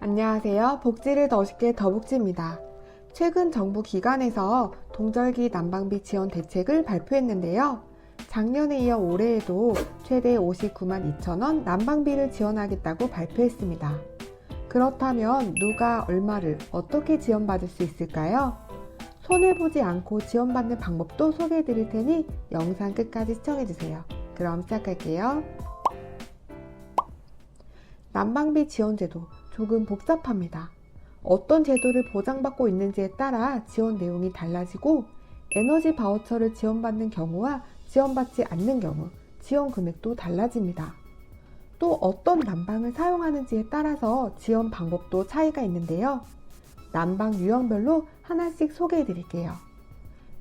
안녕하세요. 복지를 더 쉽게 더복지입니다. 최근 정부 기관에서 동절기 난방비 지원 대책을 발표했는데요. 작년에 이어 올해에도 최대 59만 2천 원 난방비를 지원하겠다고 발표했습니다. 그렇다면 누가 얼마를 어떻게 지원받을 수 있을까요? 손해보지 않고 지원받는 방법도 소개해 드릴 테니 영상 끝까지 시청해 주세요. 그럼 시작할게요. 난방비 지원제도 조금 복잡합니다. 어떤 제도를 보장받고 있는지에 따라 지원 내용이 달라지고 에너지 바우처를 지원받는 경우와 지원받지 않는 경우 지원 금액도 달라집니다. 또 어떤 난방을 사용하는지에 따라서 지원 방법도 차이가 있는데요. 난방 유형별로 하나씩 소개해 드릴게요.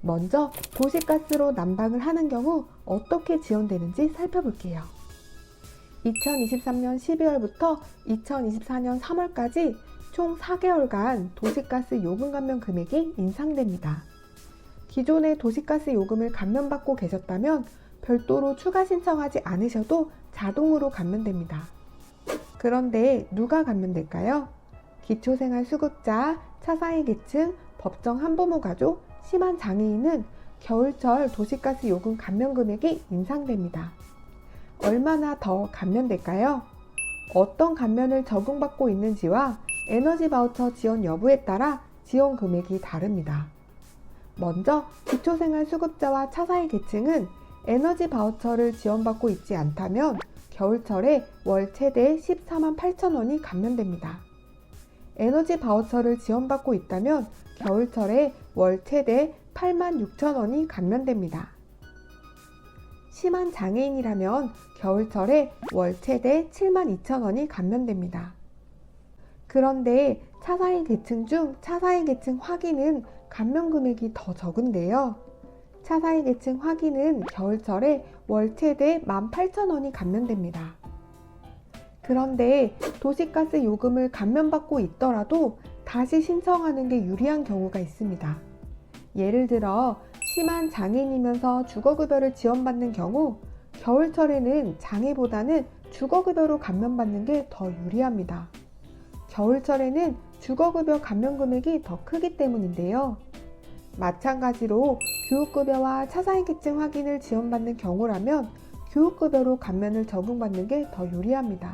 먼저 도시가스로 난방을 하는 경우 어떻게 지원되는지 살펴볼게요. 2023년 12월부터 2024년 3월까지 총 4개월간 도시가스 요금 감면 금액이 인상됩니다. 기존의 도시가스 요금을 감면받고 계셨다면 별도로 추가 신청하지 않으셔도 자동으로 감면됩니다. 그런데 누가 감면될까요? 기초생활수급자, 차사이 계층, 법정 한부모 가족, 심한 장애인은 겨울철 도시가스 요금 감면 금액이 인상됩니다. 얼마나 더 감면될까요? 어떤 감면을 적용받고 있는지와 에너지 바우처 지원 여부에 따라 지원 금액이 다릅니다. 먼저 기초생활수급자와 차사이 계층은 에너지 바우처를 지원받고 있지 않다면 겨울철에 월 최대 14만 8천 원이 감면됩니다. 에너지 바우처를 지원받고 있다면 겨울철에 월 최대 8만 6천 원이 감면됩니다. 심한 장애인이라면 겨울철에 월 최대 7만 2천 원이 감면됩니다. 그런데 차사이 계층 중 차사이 계층 화기는 감면 금액이 더 적은데요. 차사이 계층 화기는 겨울철에 월 최대 18,000원이 감면됩니다. 그런데 도시가스 요금을 감면받고 있더라도 다시 신청하는 게 유리한 경우가 있습니다. 예를 들어 심한 장애인이면서 주거급여를 지원받는 경우 겨울철에는 장애보다는 주거급여로 감면받는 게 더 유리합니다. 겨울철에는 주거급여 감면 금액이 더 크기 때문인데요. 마찬가지로 교육급여와 차사이 계층 확인을 지원받는 경우라면 교육급여로 감면을 적용받는 게 더 유리합니다.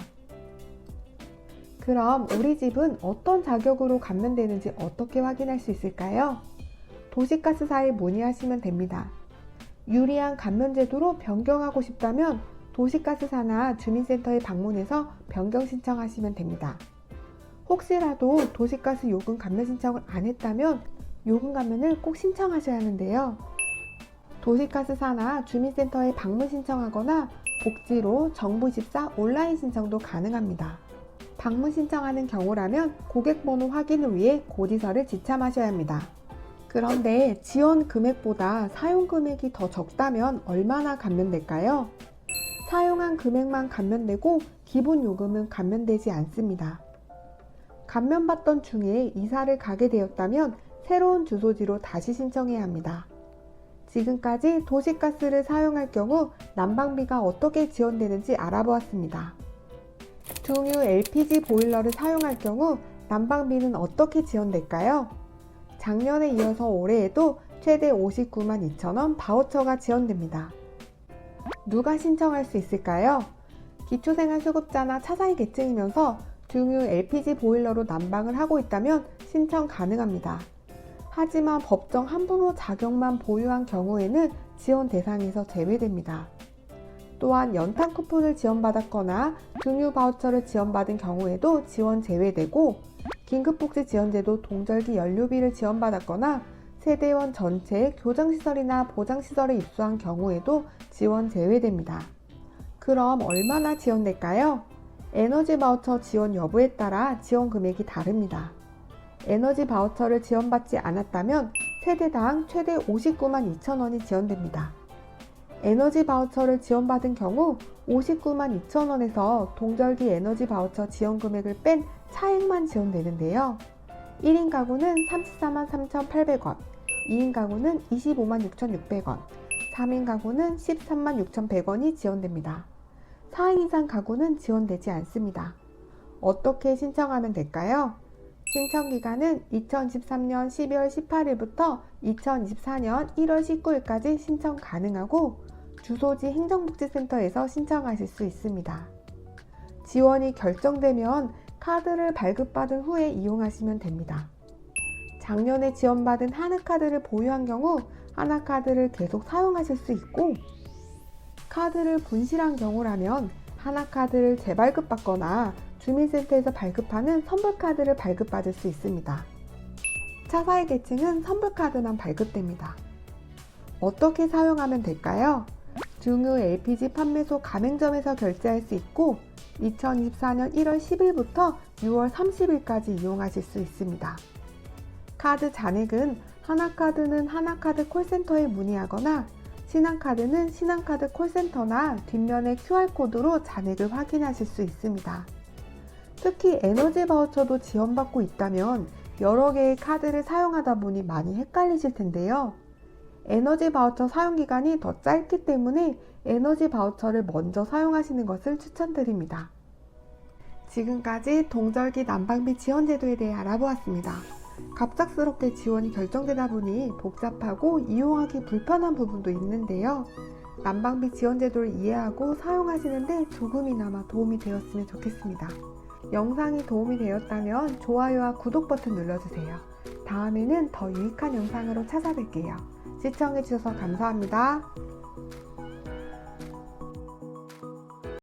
그럼 우리 집은 어떤 자격으로 감면되는지 어떻게 확인할 수 있을까요? 도시가스사에 문의하시면 됩니다. 유리한 감면 제도로 변경하고 싶다면 도시가스사나 주민센터에 방문해서 변경 신청하시면 됩니다. 혹시라도 도시가스 요금 감면 신청을 안 했다면 요금 감면을 꼭 신청하셔야 하는데요. 도시가스사나 주민센터에 방문 신청하거나 복지로 정부24 온라인 신청도 가능합니다. 방문 신청하는 경우라면 고객번호 확인을 위해 고지서를 지참하셔야 합니다. 그런데 지원 금액보다 사용 금액이 더 적다면 얼마나 감면될까요? 사용한 금액만 감면되고 기본 요금은 감면되지 않습니다. 감면받던 중에 이사를 가게 되었다면 새로운 주소지로 다시 신청해야 합니다. 지금까지 도시가스를 사용할 경우 난방비가 어떻게 지원되는지 알아보았습니다. 중유 LPG 보일러를 사용할 경우 난방비는 어떻게 지원될까요? 작년에 이어서 올해에도 최대 59만 2천 원 바우처가 지원됩니다. 누가 신청할 수 있을까요? 기초생활수급자나 차사이 계층이면서 중유 LPG 보일러로 난방을 하고 있다면 신청 가능합니다. 하지만 법정 한부모 자격만 보유한 경우에는 지원 대상에서 제외됩니다. 또한 연탄 쿠폰을 지원받았거나 중유 바우처를 지원받은 경우에도 지원 제외되고 긴급복지 지원제도 동절기 연료비를 지원받았거나 세대원 전체 교정시설이나 보장시설에 입소한 경우에도 지원 제외됩니다. 그럼 얼마나 지원될까요? 에너지 바우처 지원 여부에 따라 지원 금액이 다릅니다. 에너지 바우처를 지원받지 않았다면 세대당 최대 59만 2천 원이 지원됩니다. 에너지 바우처를 지원받은 경우 59만 2천 원에서 동절기 에너지 바우처 지원 금액을 뺀 차액만 지원되는데요. 1인 가구는 34만 3,800원, 2인 가구는 25만 6,600원, 3인 가구는 13만 6,100원이 지원됩니다. 4인 이상 가구는 지원되지 않습니다. 어떻게 신청하면 될까요? 신청 기간은 2023년 12월 18일부터 2024년 1월 19일까지 신청 가능하고 주소지 행정복지센터에서 신청하실 수 있습니다. 지원이 결정되면 카드를 발급받은 후에 이용하시면 됩니다. 작년에 지원받은 하나카드를 보유한 경우 하나카드를 계속 사용하실 수 있고, 카드를 분실한 경우라면 하나카드를 재발급받거나 주민센터에서 발급하는 선불카드를 발급받을 수 있습니다. 차사의 계층은 선불카드만 발급됩니다. 어떻게 사용하면 될까요? 중유 LPG 판매소 가맹점에서 결제할 수 있고 2024년 1월 10일부터 6월 30일까지 이용하실 수 있습니다. 카드 잔액은 하나카드는 하나카드 콜센터에 문의하거나 신한카드는 신한카드 콜센터나 뒷면의 QR코드로 잔액을 확인하실 수 있습니다. 특히 에너지 바우처도 지원받고 있다면 여러 개의 카드를 사용하다 보니 많이 헷갈리실 텐데요. 에너지 바우처 사용기간이 더 짧기 때문에 에너지 바우처를 먼저 사용하시는 것을 추천드립니다. 지금까지 동절기 난방비 지원 제도에 대해 알아보았습니다. 갑작스럽게 지원이 결정되다 보니 복잡하고 이용하기 불편한 부분도 있는데요. 난방비 지원 제도를 이해하고 사용하시는데 조금이나마 도움이 되었으면 좋겠습니다. 영상이 도움이 되었다면 좋아요와 구독 버튼 눌러주세요. 다음에는 더 유익한 영상으로 찾아뵐게요. 시청해주셔서 감사합니다.